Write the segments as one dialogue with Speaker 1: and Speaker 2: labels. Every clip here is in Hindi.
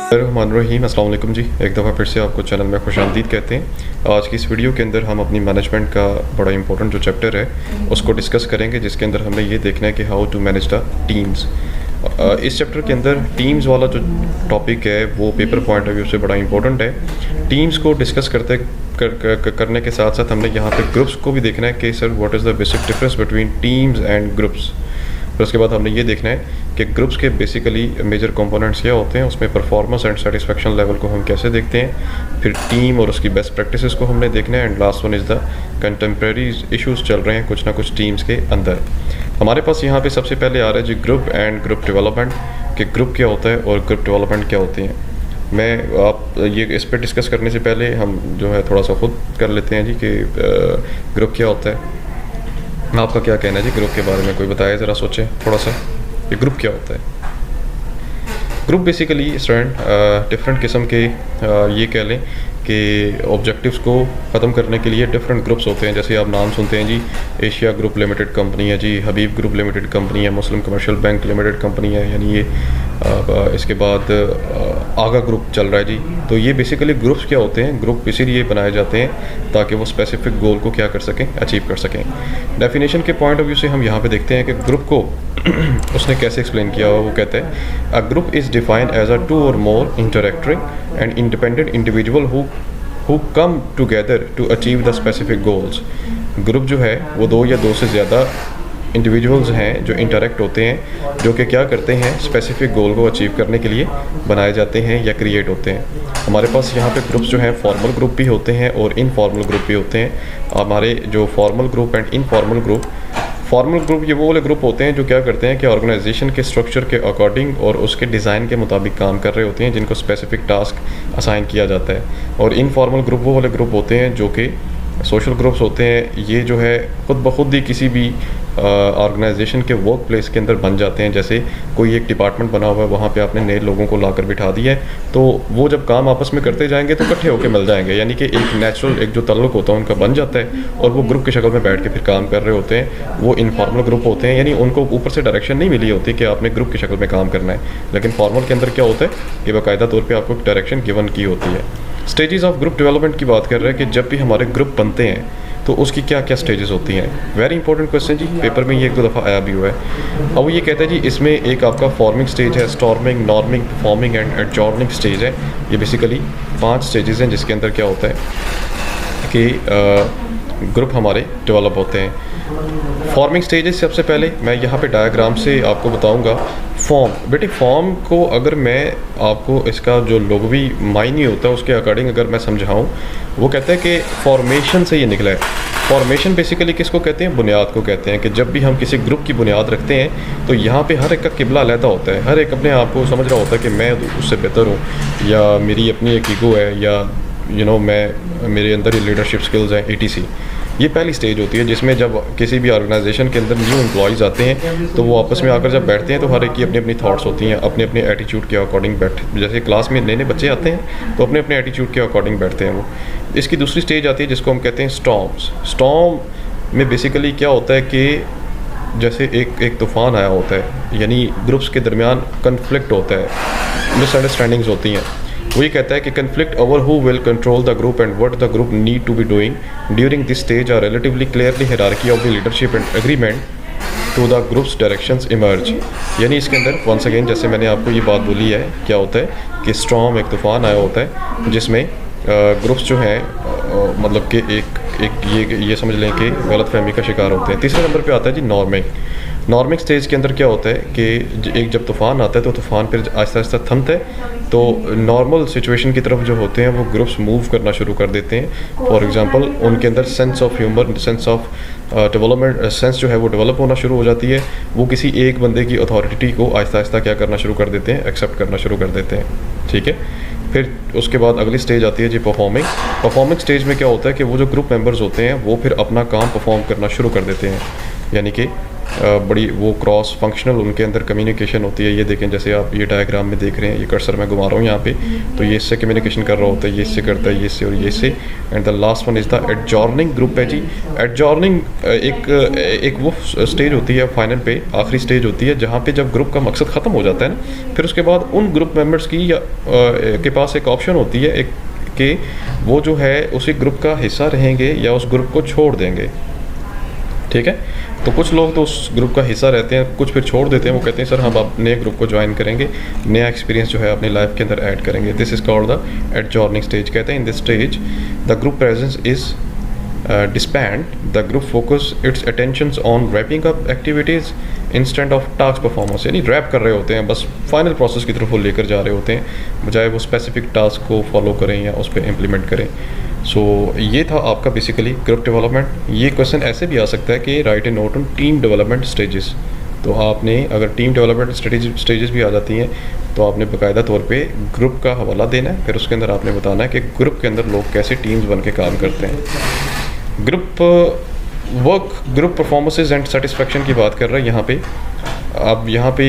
Speaker 1: रहीम अस्सलाम वालेकुम जी। एक दफ़ा फिर से आपको चैनल में खुशामदीद कहते हैं। आज की इस वीडियो के अंदर हम अपनी मैनेजमेंट का बड़ा इंपॉर्टेंट जो चैप्टर है उसको डिस्कस करेंगे, जिसके अंदर हमने ये देखना है कि how to manage the teams. इस चैप्टर के अंदर टीम्स वाला जो टॉपिक है वो पेपर पॉइंट ऑफ व्यू से बड़ा इंपॉर्टेंट है। टीम्स को डिस्कस करने के साथ साथ हमने यहाँ पे ग्रुप्स को भी देखना है कि sir what is the basic difference between teams and groups. फिर उसके बाद हमने ये देखना है कि ग्रुप्स के बेसिकली मेजर कंपोनेंट्स क्या होते हैं, उसमें परफॉर्मेंस एंड सेटिस्फेक्शन लेवल को हम कैसे देखते हैं, फिर टीम और उसकी बेस्ट प्रैक्टिसेस को हमने देखना है, and last one is the contemporary issues चल रहे हैं कुछ ना कुछ टीम्स के अंदर। हमारे पास यहाँ पे सबसे पहले आ रहा है जी ग्रुप एंड ग्रुप डेवलपमेंट, कि ग्रुप क्या होता है और ग्रुप डेवलपमेंट क्या होती हैं। मैं आप ये इस पर डिस्कस करने से पहले हम जो है थोड़ा सा खुद कर लेते हैं जी कि ग्रुप क्या होता है। आपका क्या कहना है जी ग्रुप के बारे में, कोई बताए ज़रा, सोचें थोड़ा सा कि ग्रुप क्या होता है। ग्रुप बेसिकली स्टूडेंट डिफरेंट किस्म के ये कह लें कि ऑब्जेक्टिव्स को ख़त्म करने के लिए डिफरेंट ग्रुप्स होते हैं। जैसे आप नाम सुनते हैं जी, एशिया ग्रुप लिमिटेड कंपनी है जी, हबीब ग्रुप लिमिटेड कंपनी है, मुस्लिम कमर्शियल बैंक लिमिटेड कंपनी है, यानी ये इसके बाद आगा ग्रुप चल रहा है जी। तो ये बेसिकली ग्रुप्स क्या होते हैं, ग्रुप इसीलिए बनाए जाते हैं ताकि वो स्पेसिफिक गोल को क्या कर सकें, अचीव कर सकें। डेफिनेशन के पॉइंट ऑफ व्यू से हम यहाँ पे देखते हैं कि ग्रुप को उसने कैसे एक्सप्लेन किया हुआ। वो कहते हैं a group is defined as a two or more interacting and independent individual who come together to achieve the specific goals. Group जो है वो दो या दो से ज़्यादा इंडिविजुअल्स हैं जो इंटरेक्ट होते हैं, जो कि क्या करते हैं, स्पेसिफिक गोल को अचीव करने के लिए बनाए जाते हैं या क्रिएट होते हैं। हमारे पास यहाँ पे ग्रुप्स जो हैं फॉर्मल ग्रुप भी होते हैं और इनफॉर्मल ग्रुप भी होते हैं। हमारे जो formal group and informal group, formal group ये वो वाले ग्रुप होते हैं जो क्या करते हैं कि ऑर्गेनाइजेशन के स्ट्रक्चर के अकॉर्डिंग और उसके डिज़ाइन के मुताबिक काम कर रहे होते हैं, जिनको स्पेसिफिक टास्क असाइन किया जाता है। और इनफॉर्मल ग्रुप वो वाले ग्रुप होते हैं जो कि सोशल ग्रुप्स होते हैं। ये जो है खुद ब खुद ही किसी भी ऑर्गेनाइजेशन के वर्क प्लेस के अंदर बन जाते हैं। जैसे कोई एक डिपार्टमेंट बना हुआ है, वहाँ पे आपने नए लोगों को लाकर बिठा दिया है, तो वो जब काम आपस में करते जाएंगे तो इकट्ठे होकर मिल जाएंगे, यानी कि एक नेचुरल एक जो ताल्लुक होता है उनका बन जाता है और वो ग्रुप की शक्ल में बैठ के फिर काम कर रहे होते हैं। वो इनफॉर्मल ग्रुप होते हैं, यानी उनको ऊपर से डायरेक्शन नहीं मिली होती कि आपने ग्रुप की शक्ल में काम करना है। लेकिन फॉर्मल के अंदर क्या होता है कि बाकायदा तौर पर आपको डायरेक्शन गिवन की होती है। स्टेजेस ऑफ ग्रुप डेवलपमेंट की बात कर रहे हैं कि जब भी हमारे ग्रुप बनते हैं तो उसकी क्या क्या स्टेजेस होती हैं। वेरी इंपॉर्टेंट क्वेश्चन जी, पेपर में ये एक दो दफ़ा आया भी हुआ है। अब वो ये कहता है जी इसमें एक आपका फॉर्मिंग स्टेज है, storming, norming, performing and adjourning stage है। ये बेसिकली 5 स्टेजेस हैं जिसके अंदर क्या होता है कि ग्रुप हमारे डेवलप होते हैं। फॉर्मिंग स्टेजेस सबसे पहले मैं यहाँ पे डायग्राम से आपको बताऊँगा। फॉर्म, बेटे फॉर्म को अगर मैं आपको इसका जो लुग़वी मायने होता है उसके अकॉर्डिंग अगर मैं समझाऊँ, वो कहता है कि फॉर्मेशन से ये निकला है। फॉर्मेशन बेसिकली किसको कहते हैं, बुनियाद को कहते हैं। कि जब भी हम किसी ग्रुप की बुनियाद रखते हैं तो यहाँ पे हर एक का किबला अलहदा होता है, हर एक अपने आप को समझ रहा होता है कि मैं उससे बेहतर हूँ, या मेरी अपनी एक ईगो है, या मैं मेरे अंदर ये लीडरशिप स्किल्स हैं, ETC। ये पहली स्टेज होती है जिसमें जब किसी भी ऑर्गेनाइजेशन के अंदर न्यू एम्प्लॉयज़ आते हैं तो वो आपस में आकर जब बैठते हैं तो हर एक की अपनी अपनी थॉट्स होती हैं, अपने अपने एटीट्यूड के अकॉर्डिंग जैसे क्लास में नए नए बच्चे आते हैं तो अपने अपने एटीट्यूड के अकॉर्डिंग बैठते हैं वो। इसकी दूसरी स्टेज आती है जिसको हम कहते हैं स्टॉर्म्स। स्टॉर्म में बेसिकली क्या होता है कि जैसे एक तूफ़ान आया होता है, यानी ग्रुप्स के दरमियान कन्फ्लिक्ट होता है, मिसअंडरस्टैंडिंग्स होती हैं। वो ये कहता है कि conflict over who will control the group and what the group need to be doing during this stage are relatively clearly hierarchy of the leadership and agreement to the groups directions emerge. यानी इसके अंदर वंस अगेन जैसे मैंने आपको ये बात बोली है, क्या होता है कि स्टॉर्म एक तूफ़ान आया होता है जिसमें ग्रुप्स जो हैं मतलब कि एक ये समझ लें कि गलत फहमी का शिकार होते हैं। तीसरे नंबर पे आता है जी नॉर्मिंग। नॉर्मिंग स्टेज के अंदर क्या होता है कि एक जब तूफ़ान आता है तो तूफ़ान फिर आहिस्ता आहिस्ता थमता है, तो नॉर्मल सिचुएशन की तरफ जो होते हैं वो ग्रुप्स मूव करना शुरू कर देते हैं। फॉर एग्जांपल उनके अंदर sense of humour, sense of development, sense जो है वो डेवलप होना शुरू हो जाती है। वो किसी एक बंदे की अथॉरिटी को आहिस्ता आहिस्ता क्या करना शुरू कर देते हैं, एक्सेप्ट करना शुरू कर देते हैं। ठीक है, फिर उसके बाद अगली स्टेज आती है जी परफॉर्मिंग। परफॉर्मिंग स्टेज में क्या होता है कि वो जो ग्रुप मेंबर्स होते हैं वो फिर अपना काम परफॉर्म करना शुरू कर देते हैं, यानी कि बड़ी वो क्रॉस फंक्शनल उनके अंदर कम्युनिकेशन होती है। ये देखें, जैसे आप ये डायग्राम में देख रहे हैं, ये कर्सर मैं घुमा रहा हूँ यहाँ पे, तो ये इससे कम्युनिकेशन कर रहा होता है, ये इससे करता है, ये इससे और ये इससे। And the last one is the adjourning group है जी। एडजॉर्निंग एक वो स्टेज होती है फाइनल पे, आखिरी स्टेज होती है, जहाँ पे जब ग्रुप का मकसद ख़त्म हो जाता है ना, फिर उसके बाद उन ग्रुप मेम्बर्स की या के पास एक ऑप्शन होती है एक कि वो जो है उसी ग्रुप का हिस्सा रहेंगे या उस ग्रुप को छोड़ देंगे। ठीक है, तो कुछ लोग तो उस ग्रुप का हिस्सा रहते हैं, कुछ फिर छोड़ देते हैं। वो कहते हैं सर हम अब नए ग्रुप को ज्वाइन करेंगे, नया एक्सपीरियंस जो है अपनी लाइफ के अंदर ऐड करेंगे। This is called the adjourning stage. कहते हैं in this stage the group presence is disband, the group focus its attentions on wrapping up activities instead of task performance। यानी रैप कर रहे होते हैं, बस फाइनल प्रोसेस की तरफ वो लेकर जा रहे होते हैं, बजाय वो स्पेसिफिक टास्क को फॉलो करें या उस पर इम्प्लीमेंट करें। सो ये था आपका बेसिकली ग्रुप डेवलपमेंट। ये क्वेश्चन ऐसे भी आ सकता है कि right A note on team development stages. तो आपने अगर टीम डेवलपमेंट स्टेजेस भी आ जाती हैं तो आपने बाकायदा तौर पे ग्रुप का हवाला देना है, फिर उसके अंदर आपने बताना है कि ग्रुप के अंदर लोग कैसे टीम्स बन के काम करते हैं। Group work, group performances and satisfaction की बात कर रहे हैं यहाँ पे। अब यहाँ पे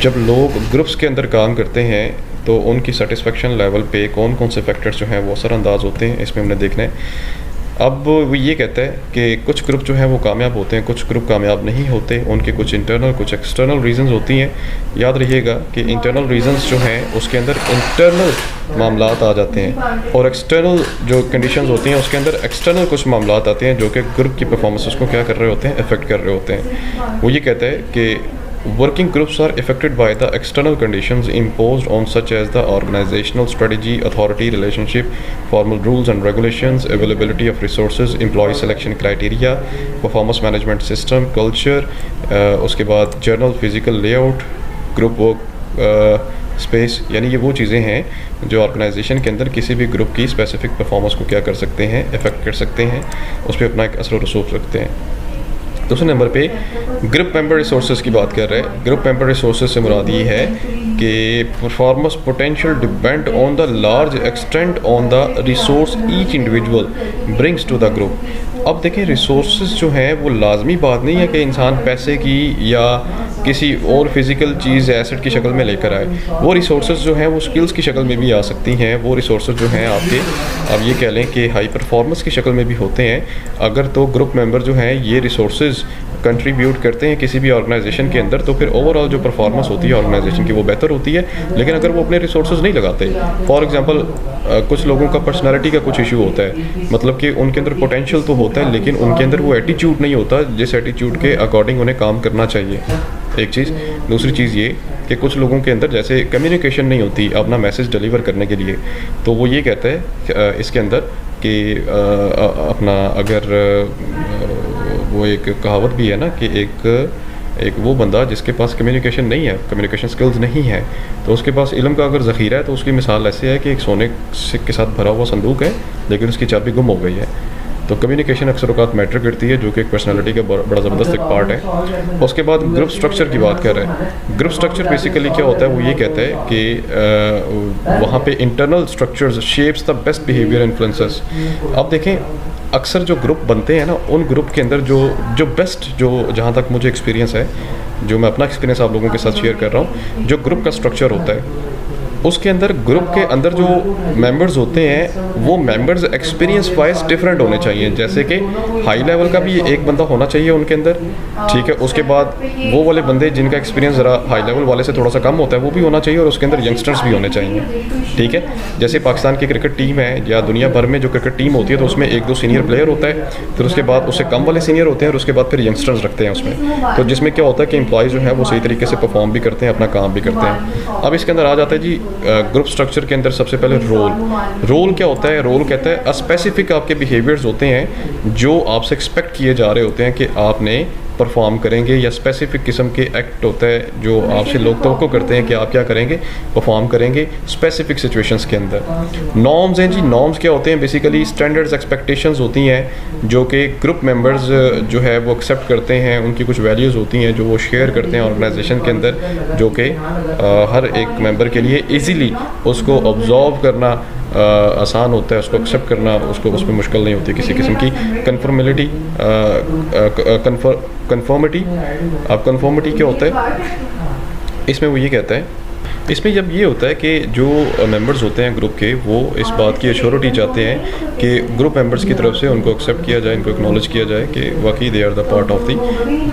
Speaker 1: जब लोग ग्रुप्स के अंदर काम करते हैं तो उनकी सेटिस्फेक्शन लेवल पे कौन कौन से फैक्टर्स जो हैं वो असरअंदाज होते हैं, इसमें हमने देखना है। अब वो ये कहता है कि कुछ ग्रुप जो हैं वो कामयाब होते हैं, कुछ ग्रुप कामयाब नहीं होते, उनके कुछ इंटरनल कुछ एक्सटर्नल रीजंस होती हैं। याद रखिएगा कि इंटरनल रीजंस जो हैं उसके अंदर इंटरनल मामलात आ जाते हैं और एक्सटर्नल जो कंडीशंस होती हैं उसके अंदर एक्सटर्नल कुछ मामलात आते हैं जो कि ग्रुप की परफॉर्मेंस को क्या कर रहे होते हैं, अफेक्ट कर रहे होते हैं। वो ये कहता है कि working groups are affected by the external conditions imposed on such as the organizational strategy, authority relationship, formal rules and regulations, availability of resources, employee selection criteria, performance management system, culture, उसके बाद journal, physical layout, group work space. यानी ये वो चीज़ें हैं जो ऑर्गेनाइजेशन के अंदर किसी भी ग्रुप की स्पेसिफिक परफॉर्मेंस को क्या कर सकते हैं, अफेक्ट कर सकते हैं, उस पर अपना एक असर और रसूख रखते हैं। दूसरे नंबर पे ग्रुप मेंबर रिसोर्सेज की बात कर रहे हैं। ग्रुप मेंबर रिसोर्सेज से मुराद ये है कि performance potential depend on the large extent on the resource each individual brings to the group. अब देखें, रिसोर्सेज जो हैं वो लाजमी बात नहीं है कि इंसान पैसे की या किसी और फिज़िकल चीज़ एसेट की शक्ल में लेकर आए। वो रिसोर्सेज जो हैं वो स्किल्स की शक्ल में भी आ सकती हैं। वो रिसोर्सेज जो हैं आपके, आप ये कह लें कि हाई परफॉर्मेंस की शक्ल में भी होते हैं। अगर तो ग्रुप मेंबर जो हैं ये रिसोर्सेज कंट्रीब्यूट करते हैं किसी भी ऑर्गेनाइजेशन के अंदर, तो फिर ओवरऑल जो परफॉर्मेंस होती है ऑर्गेनाइजेशन की वो बेहतर होती है। लेकिन अगर वो अपने रिसोर्सेज नहीं लगाते, फॉर एग्जांपल कुछ लोगों का पर्सनालिटी का कुछ इशू होता है, मतलब कि उनके अंदर पोटेंशियल तो होता है लेकिन उनके अंदर वो एटीट्यूड नहीं होता जिस एटीट्यूड के अकॉर्डिंग उन्हें काम करना चाहिए, एक चीज़। दूसरी चीज़ ये कि कुछ लोगों के अंदर जैसे कम्युनिकेशन नहीं होती अपना मैसेज डिलीवर करने के लिए, तो वो ये कहता है इसके अंदर कि अपना अगर वो एक कहावत भी है ना कि एक वो बंदा जिसके पास कम्युनिकेशन नहीं है, कम्युनिकेशन स्किल्स नहीं है, तो उसके पास इल्म का अगर ज़ख़ीरा है तो उसकी मिसाल ऐसे है कि एक सोने के साथ भरा हुआ संदूक है लेकिन उसकी चाबी गुम हो गई है। तो कम्युनिकेशन अक्सर औक़ात मैटर करती है, जो कि एक पर्सनालिटी का बड़ा ज़बरदस्त एक पार्ट है। उसके बाद ग्रुप स्ट्रक्चर की बात कर रहे हैं। ग्रुप स्ट्रक्चर बेसिकली क्या होता है, वो ये कहता है कि वहाँ पे internal structures shapes the best behaviour influences. अब देखें, अक्सर जो ग्रुप बनते हैं ना, उन ग्रुप के अंदर जो बेस्ट, जो जहाँ तक मुझे एक्सपीरियंस है, जो मैं अपना एक्सपीरियंस आप लोगों के साथ शेयर कर रहा हूँ, जो ग्रुप का स्ट्रक्चर होता है उसके अंदर ग्रुप के अंदर जो मेंबर्स होते हैं वो मेंबर्स एक्सपीरियंस वाइज डिफरेंट होने चाहिए। जैसे कि हाई लेवल का भी एक बंदा होना चाहिए उनके अंदर, ठीक है। उसके बाद वो वाले बंदे जिनका एक्सपीरियंस ज़रा हाई लेवल वाले से थोड़ा सा कम होता है वो भी होना चाहिए, और उसके अंदर यंगस्टर्स भी होने चाहिए, ठीक है। जैसे पाकिस्तान की क्रिकेट टीम है या दुनिया भर में जो क्रिकेट टीम होती है तो उसमें एक दो सीनियर प्लेयर होता है, फिर उसके बाद उससे कम वाले सीनियर होते हैं, और उसके बाद फिर यंगस्टर्स रखते हैं उसमें। तो जिसमें क्या होता है कि एम्प्लॉय जो है वो सही तरीके से परफॉर्म भी करते हैं, अपना काम भी करते हैं। अब इसके अंदर आ जाता है जी ग्रुप स्ट्रक्चर के अंदर सबसे पहले रोल क्या होता है। रोल कहता है स्पेसिफिक आपके बिहेवियर्स होते हैं जो आपसे एक्सपेक्ट किए जा रहे होते हैं कि आपने परफॉर्म करेंगे, या स्पेसिफिक किस्म के एक्ट होता है जो आपसे लोग तवक्को करते हैं कि आप क्या करेंगे, परफॉर्म करेंगे स्पेसिफिक सिचुएशंस के अंदर। नॉर्म्स हैं जी। नॉर्म्स क्या होते हैं, बेसिकली स्टैंडर्ड्स, एक्सपेक्टेशंस होती हैं जो कि ग्रुप मेंबर्स जो है वो एक्सेप्ट करते हैं। उनकी कुछ वैल्यूज़ होती हैं जो वो शेयर करते हैं ऑर्गेनाइजेशन के अंदर, जो कि हर एक मेंबर के लिए ईजीली उसको ऑब्जर्व करना आसान होता है, उसको एक्सेप्ट करना उसको उसमें मुश्किल नहीं होती किसी किस्म की। कन्फर्मेलिटी कन्फर्मिटी अब कन्फर्मिटी क्या होता है इसमें, वो ये कहता है इसमें जब ये होता है कि जो मेंबर्स होते हैं ग्रुप के, वो इस बात की एश्योरिटी चाहते हैं कि ग्रुप मेंबर्स की तरफ से उनको एक्सेप्ट किया जाए, इनको एक्नॉलेज किया जाए कि वाकई they are the part of the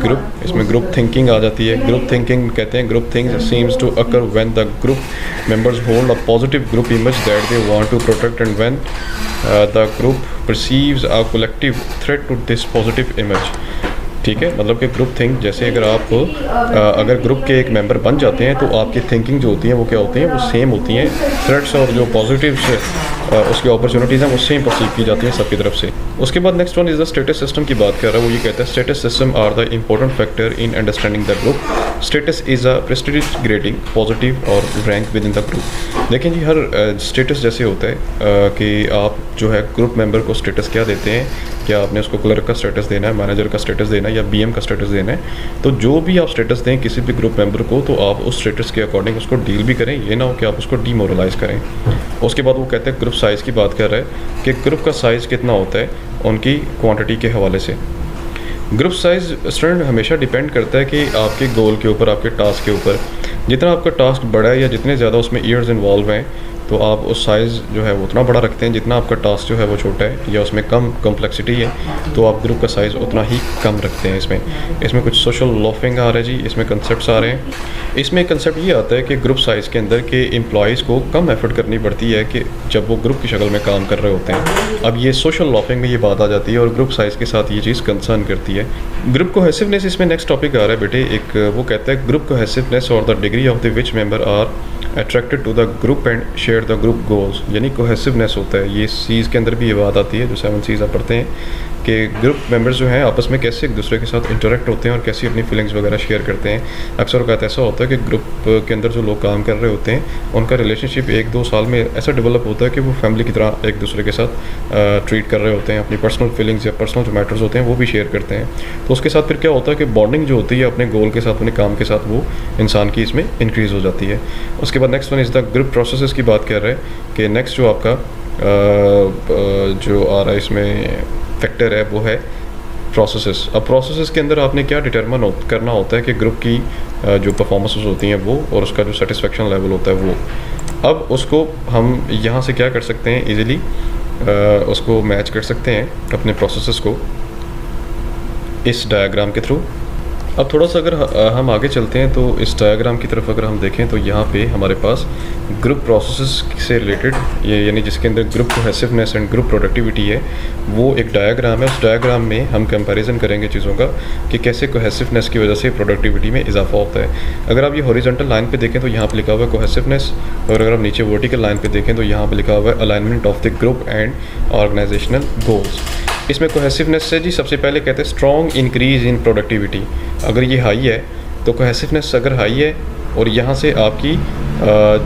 Speaker 1: group. इसमें ग्रुप थिंकिंग आ जाती है। ग्रुप थिंकिंग कहते हैं group things seems to occur when the group members hold a positive group image that they want to protect and when the group perceives a collective threat to this positive image. ठीक है, मतलब कि ग्रुप थिंक, जैसे अगर आप अगर ग्रुप के एक मेंबर बन जाते हैं तो आपकी थिंकिंग जो होती है वो क्या होती हैं, वो सेम होती हैं। थ्रेट्स और जो पॉजिटिव्स उसकी अपॉर्चुनिटीज़ हैं वो सेम परसीव की जाती हैं सबकी तरफ से। उसके बाद next one is the status system की बात कर रहा है। वो ये कहता है status system are the important factor in understanding the group. Status is a prestige grading positive or rank within the group. देखें जी, हर स्टेटस जैसे होता है कि आप जो है ग्रुप मेंबर को स्टेटस क्या देते हैं, क्या आपने उसको क्लर्क का स्टेटस देना है, मैनेजर का स्टेटस देना है या बीएम का स्टेटस देना है। तो जो भी आप स्टेटस दें किसी भी ग्रुप मेंबर को, तो आप उस स्टेटस के अकॉर्डिंग उसको डील भी करें, ये ना हो कि आप उसको डीमोरलाइज करें। उसके बाद वो कहते हैं ग्रुप साइज़ की बात कर रहे हैं कि ग्रुप का साइज़ कितना होता है उनकी क्वांटिटी के हवाले से। ग्रुप साइज़ स्टूडेंट हमेशा डिपेंड करता है कि आपके गोल के ऊपर, आपके टास्क के ऊपर। जितना आपका टास्क बड़ा है या जितने ज़्यादा उसमें ईयर्स इन्वॉल्व हैं, तो आप उस साइज़ जो है वो उतना बड़ा रखते हैं। जितना आपका टास्क जो है वो छोटा है या उसमें कम कॉम्प्लेक्सिटी है, तो आप ग्रुप का साइज़ उतना ही कम रखते हैं। इसमें कुछ सोशल लॉफिंग आ रहा है जी, इसमें कंसेप्ट्स आ रहे हैं। इसमें कंसेप्ट ये आता है कि ग्रुप साइज़ के अंदर के एम्प्लॉयज़ को कम एफर्ट करनी पड़ती है कि जब वो ग्रुप की शक्ल में काम कर रहे होते हैं। अब ये सोशल लॉफिंग में ये बात आ जाती है और ग्रुप साइज़ के साथ ये चीज़ कंसर्न करती है। ग्रुप कोहेसिवनेस इसमें नेक्स्ट टॉपिक आ रहा है बेटे। एक वो कहता है ग्रुप कोहेसिवनेस और the degree of the which member are attracted to the group and share the group goals. यानी कोहेसिवनेस होता है, ये सीज़ के अंदर भी ये बात आती है जो 7 सीज़ आप पढ़ते हैं कि ग्रुप मेंबर्स जो हैं आपस में कैसे एक दूसरे के साथ इंटरेक्ट होते हैं और कैसी अपनी फीलिंग्स वगैरह शेयर करते हैं। अक्सर औक़ात ऐसा होता है कि ग्रुप के अंदर जो लोग काम कर रहे होते हैं उनका रिलेशनशिप 1-2 साल में ऐसा डेवलप होता है कि वो फैमिली की तरह एक दूसरे के साथ ट्रीट कर रहे होते हैं, अपनी पर्सनल फीलिंग्स या पर्सनल जो मैटर्स होते हैं वो भी शेयर करते हैं। तो उसके साथ फिर क्या होता है कि बॉन्डिंग जो होती है अपने गोल के साथ, अपने काम के साथ, वो इंसान की इसमें इंक्रीज़ हो जाती है। उसके बाद next one is the group processes की बात कर रहे हैं कि नेक्स्ट जो आपका जो आ रहा है इसमें फैक्टर है वो है प्रोसेसेस। अब प्रोसेसेस के अंदर आपने क्या डिटरमिन करना होता है कि ग्रुप की जो परफॉर्मेंसेस होती हैं वो और उसका जो सेटिस्फेक्शन लेवल होता है वो। अब उसको हम यहाँ से क्या कर सकते हैं, इजीली उसको मैच कर सकते हैं अपने प्रोसेसेस को इस डायग्राम के थ्रू। अब थोड़ा सा अगर हम आगे चलते हैं तो इस डायग्राम की तरफ अगर हम देखें तो यहाँ पे हमारे पास ग्रुप प्रोसेसेस से रिलेटेड ये यानी जिसके अंदर group cohesiveness and group productivity है वो एक डायग्राम है। उस डायग्राम में हम कंपैरिजन करेंगे चीज़ों का कि कैसे कोहेसिवनेस की वजह से प्रोडक्टिविटी में इजाफा होता है। अगर आप ये हॉरिजॉन्टल लाइन पे देखें तो यहाँ पे लिखा हुआ है कोहेसिवनेस, और अगर आप नीचे वर्टिकल लाइन पे देखें तो यहाँ पे लिखा हुआ है alignment of the group and organizational goals. इसमें कोहेसिवनेस से जी सबसे पहले कहते हैं स्ट्रॉन्ग इंक्रीज़ इन प्रोडक्टिविटी। अगर ये हाई है तो कोहेसिवनेस अगर हाई है और यहाँ से आपकी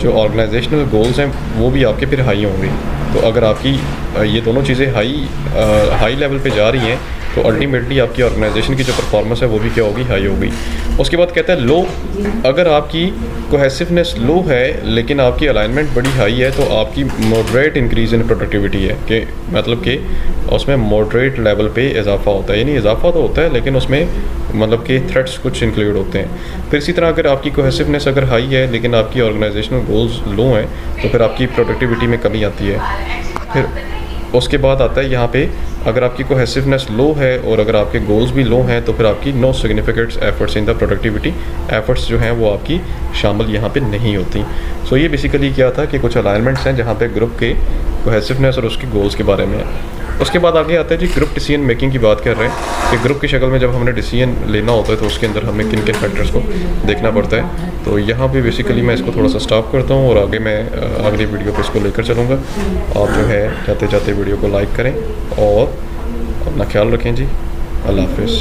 Speaker 1: जो ऑर्गेनाइजेशनल गोल्स हैं वो भी आपके फिर हाई होंगे। तो अगर आपकी ये दोनों चीज़ें हाई लेवल पे जा रही हैं तो अल्टीमेटली आपकी ऑर्गेनाइजेशन की जो परफॉर्मेंस है वो भी क्या होगी, हाई होगी। उसके बाद कहता है लो, अगर आपकी कोहेसिवनेस लो है लेकिन आपकी अलाइनमेंट बड़ी हाई है तो आपकी मॉडरेट इंक्रीज़ इन प्रोडक्टिविटी है कि मतलब कि उसमें मॉडरेट लेवल पे इजाफा होता है। यानी इजाफा तो होता है लेकिन उसमें मतलब कि थ्रेट्स कुछ इंक्लूड होते हैं। फिर इसी तरह अगर आपकी कोहेसिवनेस अगर हाई है लेकिन आपकी ऑर्गेनाइजेशनल गोल्स लो हैं तो फिर आपकी प्रोडक्टिविटी में कमी आती है। फिर उसके बाद आता है यहाँ पे अगर आपकी कोहेसिवनेस लो है और अगर आपके गोल्स भी लो हैं तो फिर आपकी no significant efforts in the productivity efforts जो हैं वो आपकी शामिल यहाँ पे नहीं होती। सो ये बेसिकली क्या था कि कुछ अलाइनमेंट्स हैं जहाँ पे ग्रुप के कोहेसिवनेस और उसके गोल्स के बारे में है। उसके बाद आगे आता है जी ग्रुप डिसीजन मेकिंग की बात कर रहे हैं कि ग्रुप की शक्ल में जब हमने डिसीजन लेना होता है तो उसके अंदर हमें किन किन फैक्टर्स को देखना पड़ता है। तो यहाँ पे बेसिकली मैं इसको थोड़ा सा स्टॉप करता हूँ और आगे मैं अगली वीडियो पे इसको लेकर चलूँगा। आप जो है जाते जाते वीडियो को लाइक करें और अपना ख्याल रखें जी। अल्लाह हाफिज़।